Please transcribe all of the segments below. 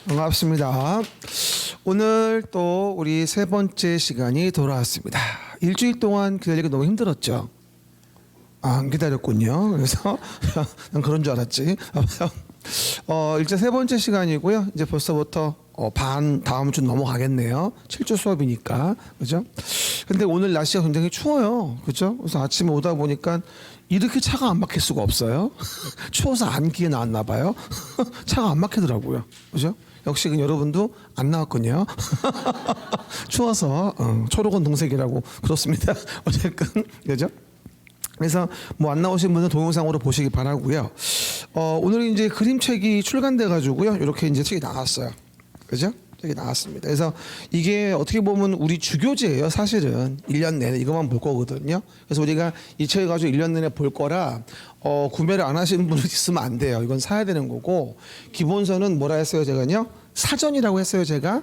반갑습니다. 오늘 또 우리 세 번째 시간이 돌아왔습니다. 일주일 동안 기다리기 너무 힘들었죠? 안 기다렸군요. 그래서 난 그런 줄 알았지. 이제 세 번째 시간이고요. 이제 벌써부터 다음 주 넘어가겠네요. 7주 수업이니까. 그죠? 근데 오늘 날씨가 굉장히 추워요. 그죠? 그래서 아침에 오다 보니까 이렇게 차가 안 막힐 수가 없어요. 추워서 안기에 나왔나 봐요. 차가 안 막히더라고요. 그죠? 역시 여러분도 안 나왔군요. 추워서 초록은 동색이라고 그렇습니다. 어쨌든 그죠? 그래서 뭐 안 나오신 분은 동영상으로 보시기 바라고요. 오늘 이제 그림책이 출간돼 가지고요. 이렇게 이제 책이 나왔어요. 그죠? 책이 나왔습니다. 그래서 이게 어떻게 보면 우리 주교제예요. 사실은 1년 내내 이것만 볼 거거든요. 그래서 우리가 이 책을 가지고 1년 내내 볼 거라 구매를 안 하시는 분이 있으면 안 돼요. 이건 사야 되는 거고, 기본서는 뭐라 했어요? 제가요? 사전이라고 했어요. 제가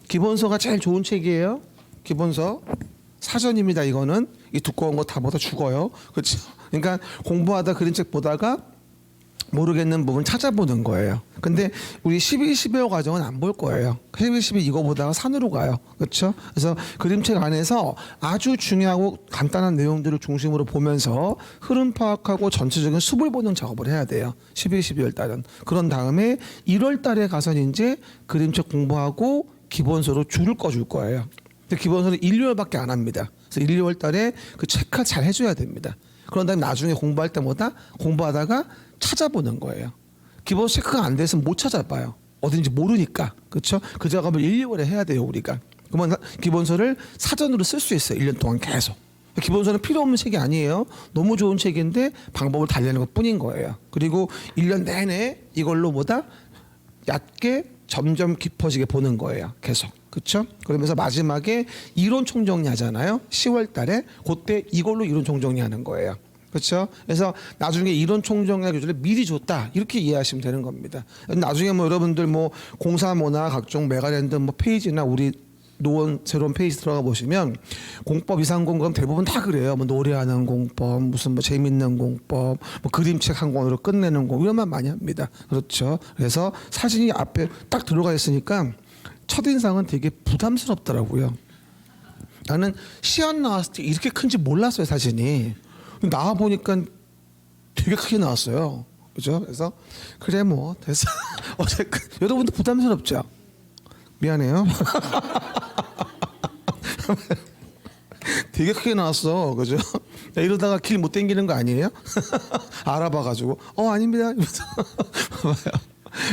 기본서가 제일 좋은 책이에요. 기본서 사전입니다. 이거는 이 두꺼운 거 다 보다 죽어요. 그렇죠? 그러니까 공부하다 그림책 보다가 모르겠는 부분 찾아보는 거예요. 근데 우리 12.12호 과정은 안 볼 거예요. 12.12 이거 보다가 산으로 가요. 그렇죠? 그래서 그림책 안에서 아주 중요하고 간단한 내용들을 중심으로 보면서 흐름 파악하고 전체적인 숲을 보는 작업을 해야 돼요. 12.12월 달은. 그런 다음에 1월 달에 가서는 이제 그림책 공부하고 기본서로 줄을 꺼줄 거예요. 근데 기본서는 1, 2월밖에 안 합니다. 그래서 1, 2월 달에 그 체크 잘 해줘야 됩니다. 그런 다음에 나중에 공부할 때마다 공부하다가 찾아보는 거예요. 기본 체크가 안 돼서 못 찾아봐요. 어딘지 모르니까. 그렇죠? 그 작업을 1, 2월에 해야 돼요, 우리가. 그러면 기본서를 사전으로 쓸 수 있어요. 1년 동안 계속. 기본서는 필요 없는 책이 아니에요. 너무 좋은 책인데 방법을 달리는 것뿐인 거예요. 그리고 1년 내내 이걸로 보다 얕게 점점 깊어지게 보는 거예요. 계속. 그렇죠? 그러면서 마지막에 이론 총정리 하잖아요. 10월 달에 그때 이걸로 이론 총정리 하는 거예요. 그렇죠? 그래서 나중에 이론 총정리학 교재를 미리 줬다 이렇게 이해하시면 되는 겁니다. 나중에 뭐 여러분들 뭐 공사모나 각종 메가랜드 뭐 페이지나 우리 노원 새로운 페이지 들어가 보시면 공법 이상공 그럼 대부분 다 그래요. 뭐 노래하는 공법, 무슨 뭐 재밌는 공법, 뭐 그림책 한 권으로 끝내는 공법 이런 말 많이 합니다. 그렇죠? 그래서 사진이 앞에 딱 들어가 있으니까 첫인상은 되게 부담스럽더라고요. 나는 시안 나왔을 때 이렇게 큰지 몰랐어요, 사진이. 나와 보니까 되게 크게 나왔어요. 그죠? 그래서 그래 뭐 됐어. 어쨌든 여러분도 부담스럽죠? 미안해요. 되게 크게 나왔어. 그죠? 이러다가 길 못 땡기는 거 아니에요? 알아봐가지고 아닙니다.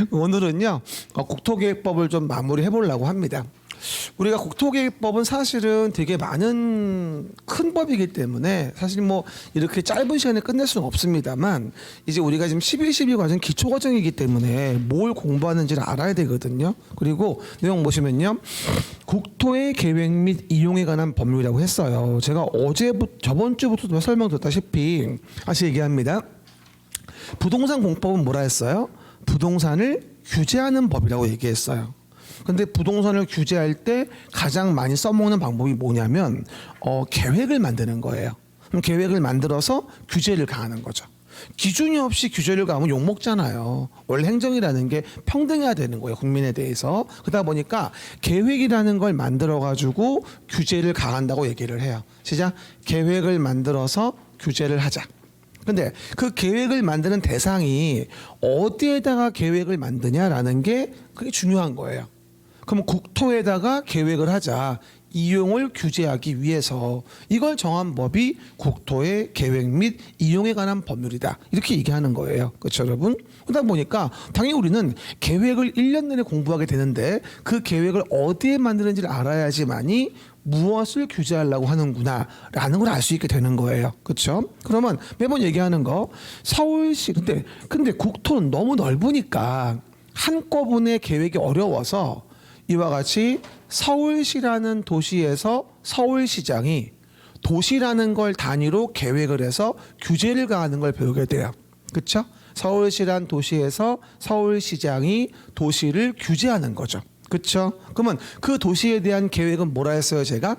오늘은요 국토계획법을 좀 마무리해 보려고 합니다. 우리가 국토계획법은 사실은 되게 많은 큰 법이기 때문에 사실 뭐 이렇게 짧은 시간에 끝낼 수는 없습니다만, 이제 우리가 지금 11.12 과정 기초 과정이기 때문에 뭘 공부하는지를 알아야 되거든요. 그리고 내용 보시면요, 국토의 계획 및 이용에 관한 법률이라고 했어요. 제가 저번 주부터 설명드렸다시피 다시 얘기합니다. 부동산 공법은 뭐라 했어요? 부동산을 규제하는 법이라고 얘기했어요. 근데 부동산을 규제할 때 가장 많이 써먹는 방법이 뭐냐면 계획을 만드는 거예요. 그럼 계획을 만들어서 규제를 가하는 거죠. 기준이 없이 규제를 가하면 욕먹잖아요. 원래 행정이라는 게 평등해야 되는 거예요, 국민에 대해서. 그러다 보니까 계획이라는 걸 만들어가지고 규제를 가한다고 얘기를 해요. 시작. 계획을 만들어서 규제를 하자. 근데 그 계획을 만드는 대상이 어디에다가 계획을 만드냐라는 게 그게 중요한 거예요. 그럼 국토에다가 계획을 하자. 이용을 규제하기 위해서 이걸 정한 법이 국토의 계획 및 이용에 관한 법률이다. 이렇게 얘기하는 거예요. 그렇죠, 여러분? 그러다 보니까 당연히 우리는 계획을 1년 내내 공부하게 되는데 그 계획을 어디에 만드는지를 알아야지만이 무엇을 규제하려고 하는구나 라는 걸 알 수 있게 되는 거예요. 그렇죠? 그러면 매번 얘기하는 거 서울시 근데 국토는 너무 넓으니까 한꺼번에 계획이 어려워서 이와 같이 서울시라는 도시에서 서울시장이 도시라는 걸 단위로 계획을 해서 규제를 가하는 걸 배우게 돼요. 그렇죠? 서울시란 도시에서 서울시장이 도시를 규제하는 거죠. 그렇죠? 그러면 그 도시에 대한 계획은 뭐라 했어요, 제가?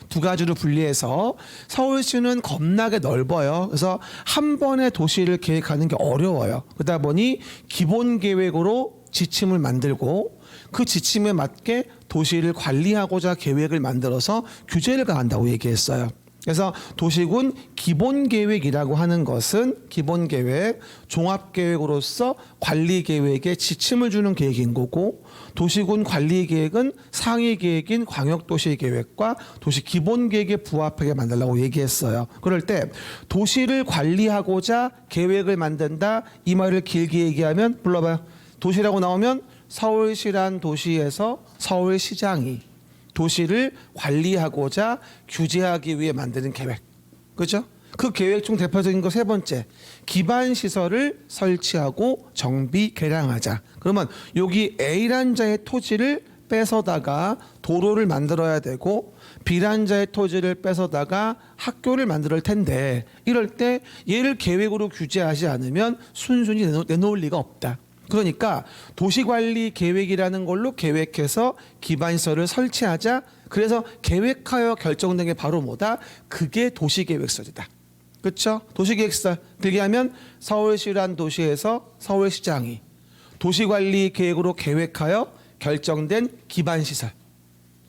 두 가지로 분리해서 서울시는 겁나게 넓어요. 그래서 한 번에 도시를 계획하는 게 어려워요. 그러다 보니 기본 계획으로 지침을 만들고 그 지침에 맞게 도시를 관리하고자 계획을 만들어서 규제를 가한다고 얘기했어요. 그래서 도시군 기본계획이라고 하는 것은 기본계획, 종합계획으로서 관리계획에 지침을 주는 계획인 거고, 도시군 관리계획은 상위계획인 광역도시계획과 도시기본계획에 부합하게 만들라고 얘기했어요. 그럴 때 도시를 관리하고자 계획을 만든다, 이 말을 길게 얘기하면 불러봐요. 도시라고 나오면 서울시란 도시에서 서울시장이 도시를 관리하고자 규제하기 위해 만드는 계획. 그죠? 그 계획 중 대표적인 거 세 번째. 기반 시설을 설치하고 정비 개량하자. 그러면 여기 A란 자의 토지를 뺏어다가 도로를 만들어야 되고 B란 자의 토지를 뺏어다가 학교를 만들 텐데, 이럴 때 얘를 계획으로 규제하지 않으면 순순히 내놓을 리가 없다. 그러니까 도시관리 계획이라는 걸로 계획해서 기반시설을 설치하자. 그래서 계획하여 결정된 게 바로 뭐다? 그게 도시계획설이다. 그렇죠? 도시계획설 들게 하면 서울시란 도시에서 서울시장이 도시관리 계획으로 계획하여 결정된 기반시설,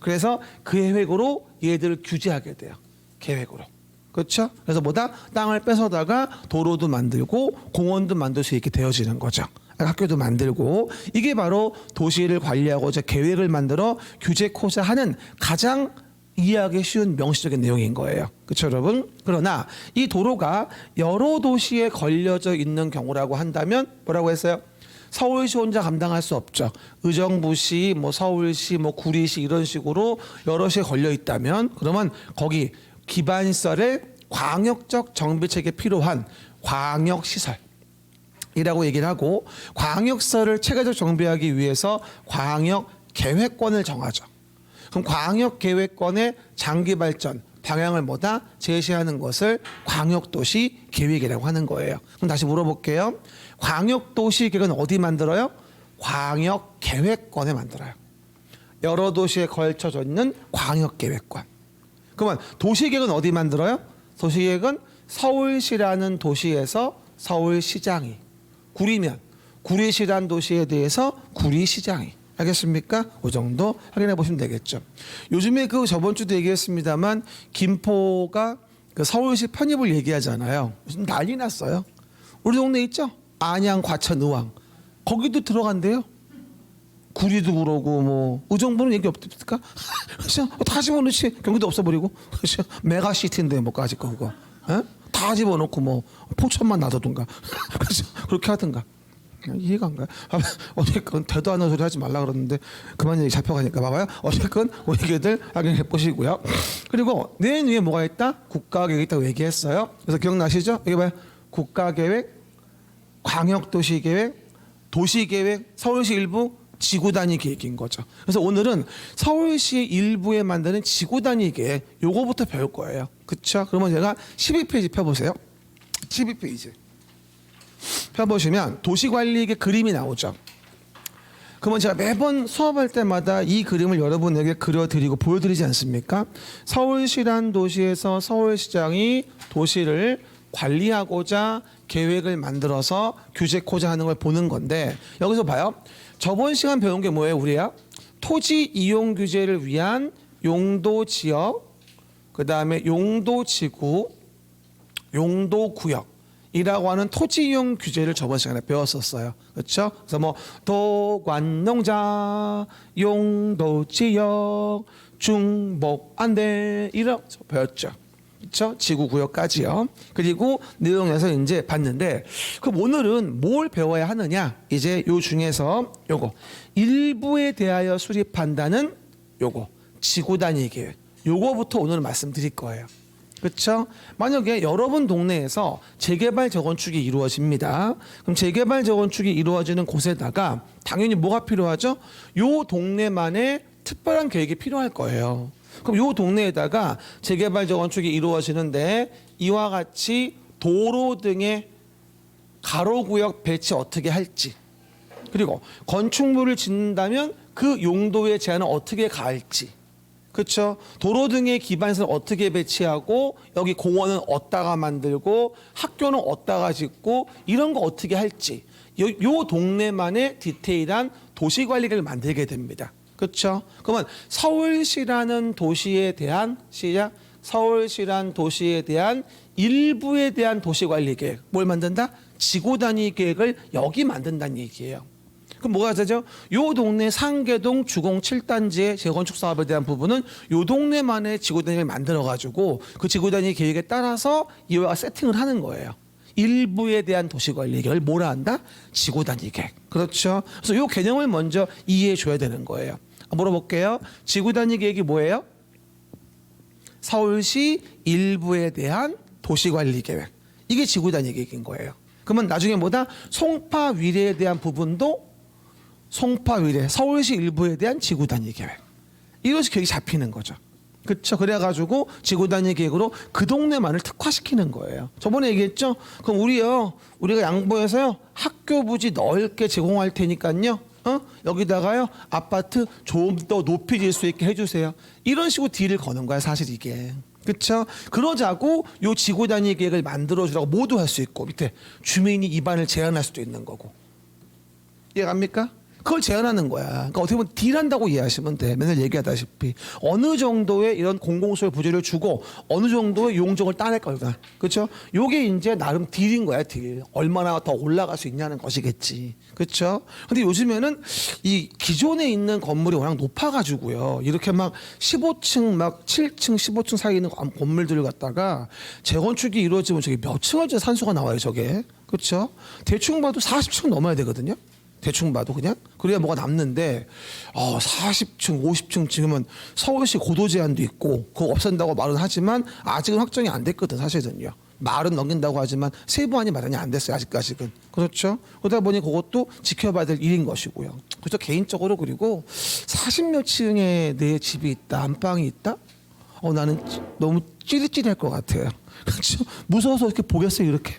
그래서 그 계획으로 얘들을 규제하게 돼요. 계획으로. 그렇죠? 그래서 뭐다? 땅을 뺏어다가 도로도 만들고 공원도 만들 수 있게 되어지는 거죠. 학교도 만들고, 이게 바로 도시를 관리하고자 계획을 만들어 규제코자 하는 가장 이해하기 쉬운 명시적인 내용인 거예요. 그렇죠, 여러분? 그러나 이 도로가 여러 도시에 걸려져 있는 경우라고 한다면 뭐라고 했어요? 서울시 혼자 감당할 수 없죠. 의정부시, 뭐 서울시, 뭐 구리시 이런 식으로 여러 시에 걸려 있다면, 그러면 거기 기반시설에 광역적 정비책에 필요한 광역시설 이라고 얘기를 하고, 광역시설을 체계적 정비하기 위해서 광역계획권을 정하죠. 그럼 광역계획권의 장기발전 방향을 뭐다? 제시하는 것을 광역도시 계획이라고 하는 거예요. 그럼 다시 물어볼게요. 광역도시 계획은 어디 만들어요? 광역계획권에 만들어요. 여러 도시에 걸쳐져 있는 광역계획권. 그러면 도시계획은 어디 만들어요? 도시계획은 서울시라는 도시에서 서울시장이, 구리면 구리시란 도시에 대해서 구리시장이. 알겠습니까? 그 정도 확인해 보시면 되겠죠. 요즘에 그 저번 주도 얘기했습니다만 김포가 그 서울시 편입을 얘기하잖아요. 무슨 난리 났어요. 우리 동네 있죠? 안양, 과천, 의왕. 거기도 들어간대요. 구리도 그러고 뭐 의정부는 얘기 없습니까? 그렇죠? 다 집어넣지. 경기도 없어버리고. 그렇죠? 메가시티인데 뭐까지 거 그거. 에? 다 집어넣고 뭐 포천만 놔두든가. 그렇죠? 그렇게 하든가. 이해가 안 가요. 어쨌건 대도 안 하는 소리 하지 말라 그러는데 그만 얘기 잡혀가니까 봐봐요. 어쨌건 그 얘기들 확인해 보시고요. 그리고 맨 위에 뭐가 있다? 국가계획이 있다고 얘기했어요. 그래서 기억나시죠? 여기 봐요. 국가계획, 광역도시계획, 도시계획, 서울시 일부, 지구단위 계획인 거죠. 그래서 오늘은 서울시 일부에 만드는 지구단위 계획, 요거부터 배울 거예요. 그렇죠? 그러면 제가 12페이지 펴보세요. 12페이지 펴보시면 도시관리의 그림이 나오죠. 그러면 제가 매번 수업할 때마다 이 그림을 여러분에게 그려드리고 보여드리지 않습니까? 서울시란 도시에서 서울시장이 도시를 관리하고자 계획을 만들어서 규제코자 하는 걸 보는 건데, 여기서 봐요. 저번 시간 배운 게 뭐예요? 우리야 토지 이용 규제를 위한 용도 지역, 그 다음에 용도 지구, 용도 구역 이라고 하는 토지 이용 규제를 저번 시간에 배웠었어요. 그렇죠? 그래서 뭐 도관농자, 용도지역, 중목안대 이런 배웠죠. 그렇죠? 지구구역까지요. 그리고 내용에서 이제 봤는데, 그럼 오늘은 뭘 배워야 하느냐? 이제 요 중에서 요거 일부에 대하여 수립한다는 요거 지구단위 계획, 요거부터 오늘 말씀드릴 거예요. 그렇죠? 만약에 여러분 동네에서 재개발 재건축이 이루어집니다. 그럼 재개발 재건축이 이루어지는 곳에다가 당연히 뭐가 필요하죠? 요 동네만의 특별한 계획이 필요할 거예요. 그럼 요 동네에다가 재개발 재건축이 이루어지는데 이와 같이 도로 등의 가로구역 배치 어떻게 할지, 그리고 건축물을 짓는다면 그 용도의 제한을 어떻게 가할지, 그렇죠? 도로 등의 기반시설 어떻게 배치하고 여기 공원은 어디다가 만들고 학교는 어디다가 짓고 이런 거 어떻게 할지 요 동네만의 디테일한 도시관리를 만들게 됩니다. 그렇죠? 그러면 서울시라는 도시에 대한 시작 서울시란 도시에 대한 일부에 대한 도시관리 계획 뭘 만든다? 지구 단위 계획을 여기 만든다는 얘기예요. 그럼 뭐가 되죠? 요 동네 상계동 주공 7단지의 재건축 사업에 대한 부분은 요 동네만의 지구 단위를 만들어 가지고 그 지구 단위 계획에 따라서 이와 세팅을 하는 거예요. 일부에 대한 도시 관리 계획을 뭐라 한다? 지구 단위 계획. 그렇죠? 그래서 요 개념을 먼저 이해해 줘야 되는 거예요. 물어볼게요. 지구 단위 계획이 뭐예요? 서울시 일부에 대한 도시 관리 계획. 이게 지구 단위 계획인 거예요. 그러면 나중에 뭐다? 송파 위례에 대한 부분도 송파 위례, 서울시 일부에 대한 지구 단위 계획. 이것이 계획이 잡히는 거죠. 그렇죠? 그래가지고 지구 단위 계획으로 그 동네만을 특화시키는 거예요. 저번에 얘기했죠? 그럼 우리가 양보해서요 학교 부지 넓게 제공할 테니까요. 여기다가요 아파트 좀 더 높이 질 수 있게 해주세요. 이런 식으로 딜을 거는 거야 사실 이게. 그렇죠? 그러자고 요 지구 단위 계획을 만들어주라고 모두 할 수 있고 밑에 주민이 입안을 제한할 수도 있는 거고. 이해갑니까? 그걸 제한하는 거야. 그러니까 어떻게 보면 딜한다고 이해하시면 돼. 맨날 얘기하다시피 어느 정도의 이런 공공소유 부지를 주고 어느 정도의 용적을 따낼 거다. 그렇죠? 요게 이제 나름 딜인 거야. 딜. 얼마나 더 올라갈 수 있냐는 것이겠지. 그렇죠? 근데 요즘에는 이 기존에 있는 건물이 워낙 높아가지고요. 이렇게 막 15층 막 7층 15층 사이에 있는 건물들을 갖다가 재건축이 이루어지면 저게 몇 층을 산소가 나와요. 저게. 그렇죠? 대충 봐도 40층 넘어야 되거든요. 대충 봐도 그냥 그래야 뭐가 남는데 40층 50층 지금은 서울시 고도 제한도 있고 그거 없앤다고 말은 하지만 아직은 확정이 안 됐거든 사실은요. 말은 넘긴다고 하지만 세부안이 마련이 안 됐어요 아직까지는. 그렇죠? 그러다 보니 그것도 지켜봐야 될 일인 것이고요. 그래서 개인적으로 그리고 40몇 층에 내 집이 있다 안방이 있다 나는 너무 찌릿찌릿할 것 같아요. 그렇죠? 무서워서 이렇게 보겠어요 이렇게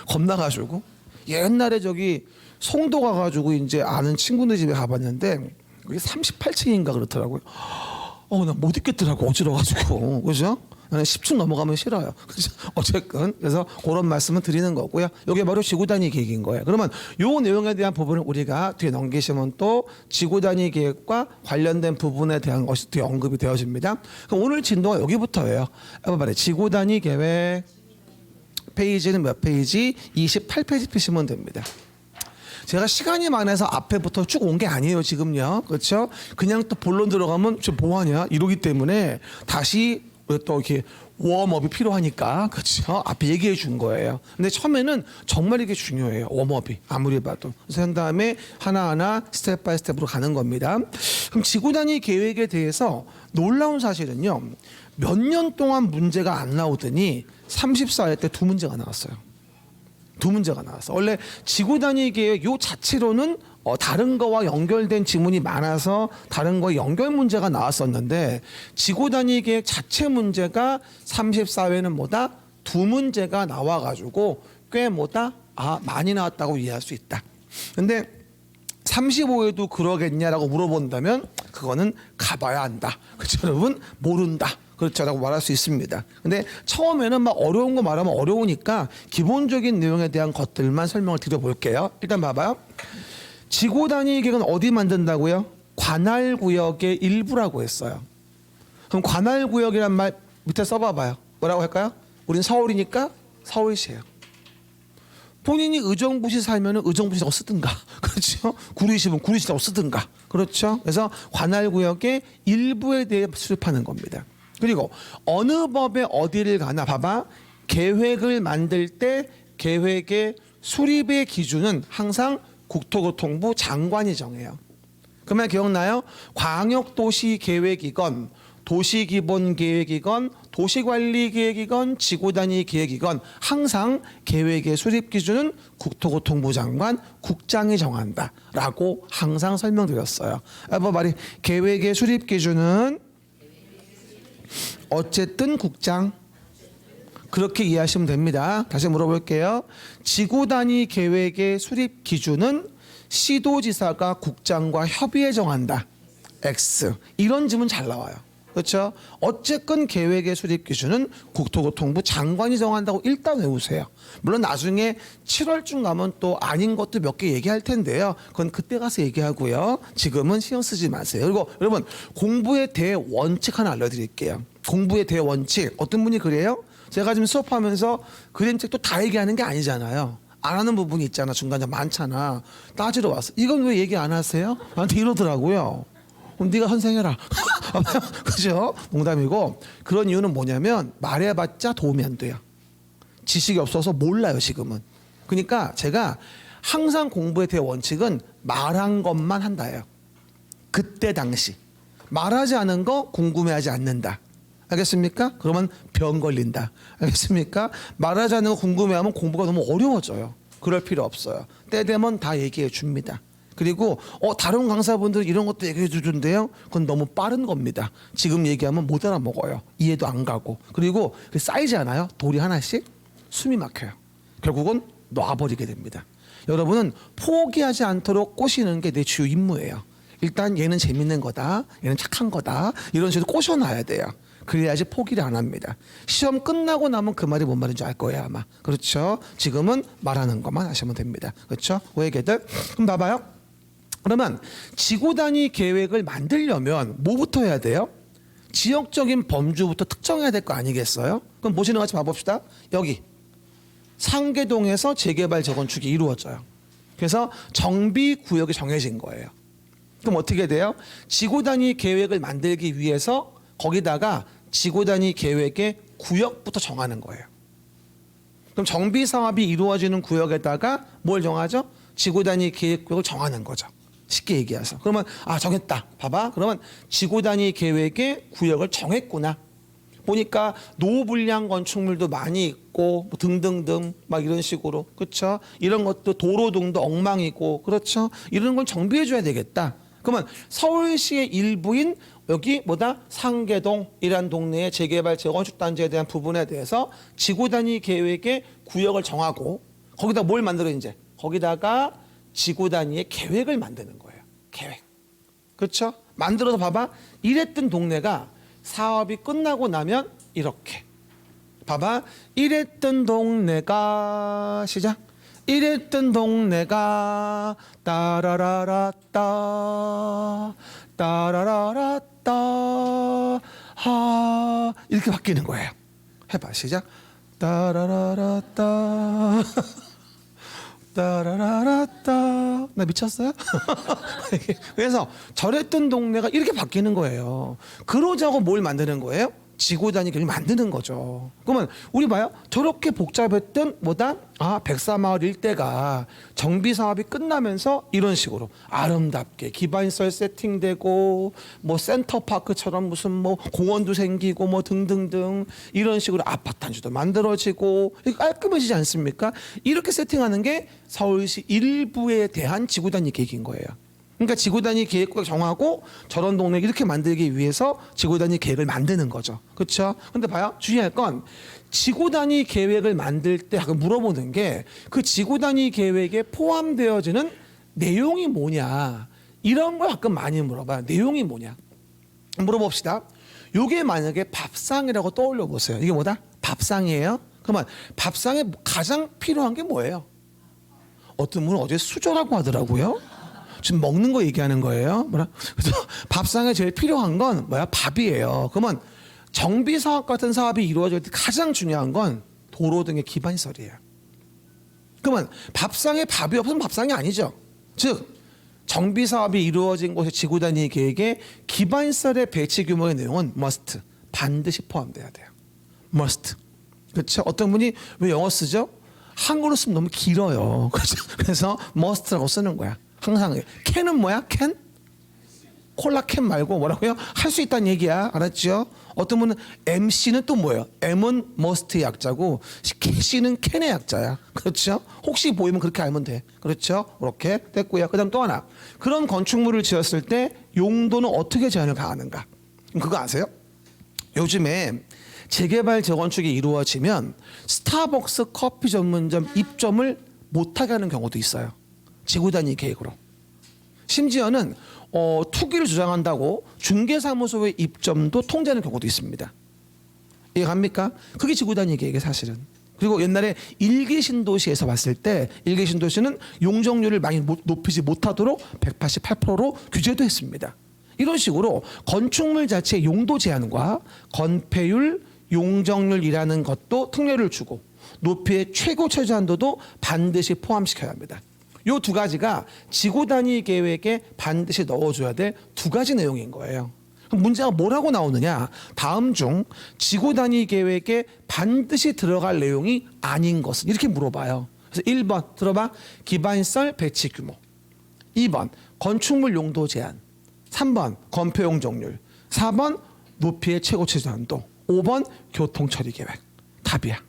겁나가지고. 옛날에 저기 송도 가가지고 이제 아는 친구네 집에 가봤는데 그게 38층인가 그렇더라고요. 나 못 있겠더라고 어지러가지고. 그죠? 나는 10층 넘어가면 싫어요. 그죠? 어쨌건 그래서 그런 말씀을 드리는 거고요. 이게 바로 지구 단위 계획인 거예요. 그러면 요 내용에 대한 부분을 우리가 뒤에 넘기시면 또 지구 단위 계획과 관련된 부분에 대한 것이 뒤에 언급이 되어집니다. 그럼 오늘 진도가 여기부터예요. 봐봐요. 지구 단위 계획 페이지는 몇 페이지? 28페이지 피시면 됩니다. 제가 시간이 많아서 앞에부터 쭉 온 게 아니에요 지금요. 그렇죠? 그냥 또 본론 들어가면 저 뭐하냐 이러기 때문에 다시 또 이렇게 웜업이 필요하니까 그렇죠? 앞에 얘기해 준 거예요. 근데 처음에는 정말 이게 중요해요. 웜업이 아무리 봐도. 그래서 한 다음에 하나하나 스텝 바이 스텝으로 가는 겁니다. 그럼 지구 단위 계획에 대해서 놀라운 사실은요. 몇 년 동안 문제가 안 나오더니 34회 때 2문제가 나왔어요. 2문제가 나왔어. 원래 지구 단위 계획 요 자체로는 다른 거와 연결된 지문이 많아서 다른 거에 연결 문제가 나왔었는데 지구 단위 계획 자체 문제가 34회는 뭐다? 2문제가 나와가지고 꽤 뭐다? 많이 나왔다고 이해할 수 있다. 근데 35회도 그러겠냐라고 물어본다면 그거는 가봐야 한다. 그렇죠 여러분? 모른다. 그렇죠라고 말할 수 있습니다. 근데 처음에는 막 어려운 거 말하면 어려우니까 기본적인 내용에 대한 것들만 설명을 드려볼게요. 일단 봐봐요. 지구 단위 계획은 어디 만든다고요? 관할 구역의 일부라고 했어요. 그럼 관할 구역이란 말 밑에 써봐봐요. 뭐라고 할까요? 우린 서울이니까 서울시예요. 본인이 의정부시 살면은 의정부시라고 쓰든가, 그렇죠? 구리시면 구리시라고 쓰든가, 그렇죠? 그래서 관할 구역의 일부에 대해 수립하는 겁니다. 그리고 어느 법에 어디를 가나 봐봐. 계획을 만들 때 계획의 수립의 기준은 항상 국토교통부 장관이 정해요. 그러면 기억나요? 광역도시계획이건 도시기본계획이건 도시관리계획이건 지구단위계획이건 항상 계획의 수립 기준은 국토교통부 장관 국장이 정한다라고 항상 설명드렸어요. 말이 계획의 수립 기준은 어쨌든 국장 그렇게 이해하시면 됩니다. 다시 물어볼게요. 지구단위 계획의 수립 기준은 시도지사가 국장과 협의해 정한다. X. 이런 질문 잘 나와요. 그렇죠? 어쨌건 계획의 수립 기준은 국토교통부 장관이 정한다고 일단 외우세요. 물론 나중에 7월쯤 가면 또 아닌 것도 몇 개 얘기할 텐데요. 그건 그때 가서 얘기하고요. 지금은 신경 쓰지 마세요. 그리고 여러분 공부의 대원칙 하나 알려드릴게요. 공부의 대원칙 어떤 분이 그래요? 제가 지금 수업하면서 그림책도 다 얘기하는 게 아니잖아요. 안 하는 부분이 있잖아. 중간에 많잖아. 따지러 왔어. 이건 왜 얘기 안 하세요? 나한테 이러더라고요. 그럼 네가 선생해라. 그죠? 농담이고 그런 이유는 뭐냐면 말해봤자 도움이 안 돼요. 지식이 없어서 몰라요 지금은. 그러니까 제가 항상 공부의 대원칙은 말한 것만 한다예요. 그때 당시 말하지 않은 거 궁금해하지 않는다. 알겠습니까? 그러면 병 걸린다. 알겠습니까? 말하지 않는 거 궁금해하면 공부가 너무 어려워져요. 그럴 필요 없어요. 때 되면 다 얘기해 줍니다. 그리고 다른 강사분들 이런 것도 얘기해 주던데요. 그건 너무 빠른 겁니다. 지금 얘기하면 못 알아먹어요. 이해도 안 가고. 그리고 쌓이지 않아요? 돌이 하나씩 숨이 막혀요. 결국은 놔버리게 됩니다. 여러분은 포기하지 않도록 꼬시는 게 내 주요 임무예요. 일단 얘는 재밌는 거다. 얘는 착한 거다. 이런 식으로 꼬셔놔야 돼요. 그래야지 포기를 안 합니다. 시험 끝나고 나면 그 말이 뭔 말인지 알 거예요 아마. 그렇죠? 지금은 말하는 것만 하시면 됩니다. 그렇죠? 오해개들. 그럼 봐봐요. 그러면 지구 단위 계획을 만들려면 뭐부터 해야 돼요? 지역적인 범주부터 특정해야 될 거 아니겠어요? 그럼 보시는 것 같이 봐봅시다. 여기 상계동에서 재개발 재건축이 이루어져요. 그래서 정비구역이 정해진 거예요. 그럼 어떻게 돼요? 지구 단위 계획을 만들기 위해서 거기다가 지구 단위 계획의 구역부터 정하는 거예요. 그럼 정비 사업이 이루어지는 구역에다가 뭘 정하죠? 지구 단위 계획 구역을 정하는 거죠. 쉽게 얘기해서. 그러면 정했다. 봐봐. 그러면 지구 단위 계획의 구역을 정했구나. 보니까 노불량 건축물도 많이 있고 뭐 등등등 막 이런 식으로 그렇죠? 이런 것도 도로등도 엉망이고 그렇죠? 이런 걸 정비해 줘야 되겠다. 그러면 서울시의 일부인 여기 상계동이란 동네의 재개발 재건축 단지에 대한 부분에 대해서 지구 단위 계획의 구역을 정하고 거기다 뭘 만들어 이제 거기다가 지구 단위의 계획을 만드는 거예요. 계획. 그렇죠? 만들어서 봐봐. 이랬던 동네가 사업이 끝나고 나면 이렇게. 봐봐. 이랬던 동네가 시작. 이랬던 동네가 따라라라따 따라라라따 하 이렇게 바뀌는 거예요. 해봐. 시작. 따라라라따 따라라라따 나 미쳤어요? 그래서 저랬던 동네가 이렇게 바뀌는 거예요. 그러자고 뭘 만드는 거예요? 지구 단위 계획을 만드는 거죠. 그러면 우리 봐요. 저렇게 복잡했던 백사마을 일대가 정비 사업이 끝나면서 이런 식으로 아름답게 기반시설 세팅되고 뭐 센터파크처럼 무슨 뭐 공원도 생기고 뭐 등등등 이런 식으로 아파트 단지도 만들어지고 깔끔해지지 않습니까? 이렇게 세팅하는 게 서울시 일부에 대한 지구 단위 계획인 거예요. 그러니까 지구 단위 계획을 정하고 저런 동네 이렇게 만들기 위해서 지구 단위 계획을 만드는 거죠. 그렇죠? 근데 봐요. 주의할 건 지구 단위 계획을 만들 때 물어보는 게 그 지구 단위 계획에 포함되어지는 내용이 뭐냐. 이런 걸 가끔 많이 물어봐요. 내용이 뭐냐. 물어봅시다. 요게 만약에 밥상이라고 떠올려 보세요. 이게 뭐다? 밥상이에요? 그러면 밥상에 가장 필요한 게 뭐예요? 어떤 분은 어제 수저라고 하더라고요. 지금 먹는 거 얘기하는 거예요. 그래서 밥상에 제일 필요한 건 밥이에요. 그러면 정비 사업 같은 사업이 이루어질 때 가장 중요한 건 도로 등의 기반시설이에요. 그러면 밥상에 밥이 없으면 밥상이 아니죠. 즉 정비 사업이 이루어진 곳의 지구 단위 계획에 기반시설의 배치 규모의 내용은 must 반드시 포함돼야 돼요. must. 그렇죠? 어떤 분이 왜 영어 쓰죠? 한글로 쓰면 너무 길어요. 그래서 must라고 쓰는 거야. 항상 캔은 뭐야? 캔? 콜라 캔 말고 뭐라고요? 할 수 있다는 얘기야. 알았죠? 어떤 분은 MC는 또 뭐예요? M은 must의 약자고 C는 캔의 약자야. 그렇죠? 혹시 보이면 그렇게 알면 돼. 그렇죠? 그렇게 됐고요. 그다음 또 하나. 그런 건축물을 지었을 때 용도는 어떻게 제한을 가하는가? 그거 아세요? 요즘에 재개발 재건축이 이루어지면 스타벅스 커피 전문점 입점을 못하게 하는 경우도 있어요. 지구 단위 계획으로. 심지어는 투기를 주장한다고 중개사무소에 입점도 통제하는 경우도 있습니다. 이해갑니까? 그게 지구단위 계획이 사실은. 그리고 옛날에 일기 신도시에서 봤을 때 일기 신도시는 용적률을 많이 높이지 못하도록 188%로 규제도 했습니다. 이런 식으로 건축물 자체의 용도 제한과 건폐율, 용적률이라는 것도 특례를 주고 높이의 최고 최저 한도도 반드시 포함시켜야 합니다. 이 두 가지가 지구 단위 계획에 반드시 넣어줘야 될 두 가지 내용인 거예요. 그럼 문제가 뭐라고 나오느냐? 다음 중 지구 단위 계획에 반드시 들어갈 내용이 아닌 것은 이렇게 물어봐요. 그래서 1번 들어봐. 기반시설 배치 규모. 2번 건축물 용도 제한. 3번 건폐 용적률. 4번 높이의 최고 최저 한도. 5번 교통 처리 계획. 답이야.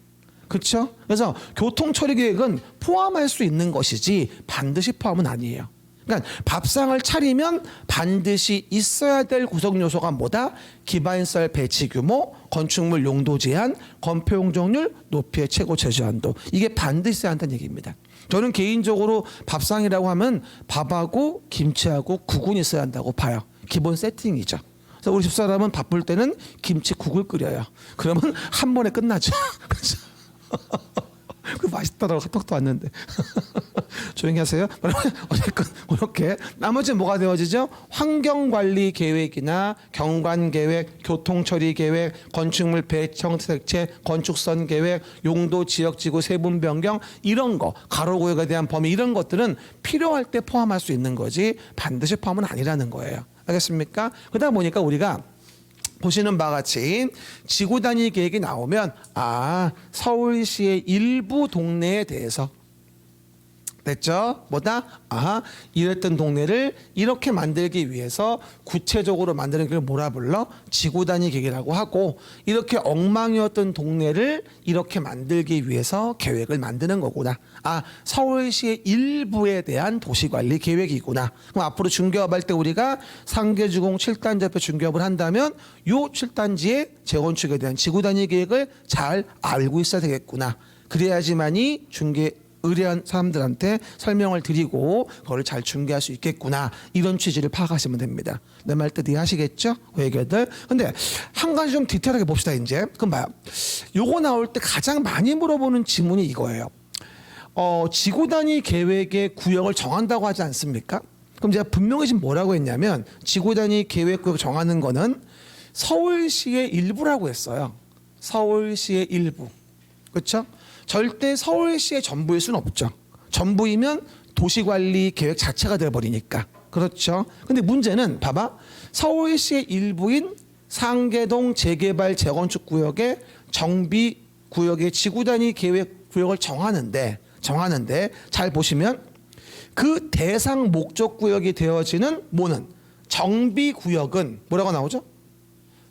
그렇죠? 그래서 교통 처리 계획은 포함할 수 있는 것이지 반드시 포함은 아니에요. 그러니까 밥상을 차리면 반드시 있어야 될 구성 요소가 뭐다? 기반시설 배치 규모, 건축물 용도 제한, 건폐 용적률, 높이의 최고 최저 한도. 이게 반드시 있어야 한다는 얘기입니다. 저는 개인적으로 밥상이라고 하면 밥하고 김치하고 국은 있어야 한다고 봐요. 기본 세팅이죠. 그래서 우리 집사람은 바쁠 때는 김치국을 끓여요. 그러면 한 번에 끝나죠. 그렇죠? 그 맛있다라고 카톡도 왔는데 조용히 하세요. 어쨌든 그렇게 나머지 뭐가 되어지죠? 환경관리 계획이나 경관계획, 교통처리 계획, 건축물 배청 색채, 건축선 계획, 용도 지역지구 세분 변경 이런 거 가로구역에 대한 범위 이런 것들은 필요할 때 포함할 수 있는 거지 반드시 포함은 아니라는 거예요. 알겠습니까? 그러다 보니까 우리가 보시는 바와 같이 지구 단위 계획이 나오면 서울시의 일부 동네에 대해서 됐죠? 뭐다? 이랬던 동네를 이렇게 만들기 위해서 구체적으로 만드는 걸 뭐라 불러? 지구 단위 계획이라고 하고 이렇게 엉망이었던 동네를 이렇게 만들기 위해서 계획을 만드는 거구나. 서울시의 일부에 대한 도시관리 계획이구나. 그럼 앞으로 중개업할 때 우리가 상계주공 7단지 앞에 중개업을 한다면 이 7단지의 재건축에 대한 지구 단위 계획을 잘 알고 있어야 되겠구나. 그래야지만이 의뢰한 사람들한테 설명을 드리고 그걸 잘 중개할 수 있겠구나. 이런 취지를 파악하시면 됩니다. 내 말 뜻 이해하시겠죠? 그 얘기들. 근데 한 가지 좀 디테일하게 봅시다. 이제 그럼 봐요. 요거 나올 때 가장 많이 물어보는 질문이 이거예요. 지구 단위 계획의 구역을 정한다고 하지 않습니까? 그럼 제가 분명히 지금 뭐라고 했냐면 지구 단위 계획 구역 정하는 거는 서울시의 일부라고 했어요. 서울시의 일부. 그렇죠? 절대 서울시의 전부일 수는 없죠. 전부이면 도시관리 계획 자체가 되어버리니까. 그렇죠. 근데 문제는 봐봐. 서울시의 일부인 상계동 재개발 재건축 구역의 정비 구역의 지구 단위 계획 구역을 정하는데 잘 보시면 그 대상 목적 구역이 되어지는 뭐는 정비 구역은 뭐라고 나오죠?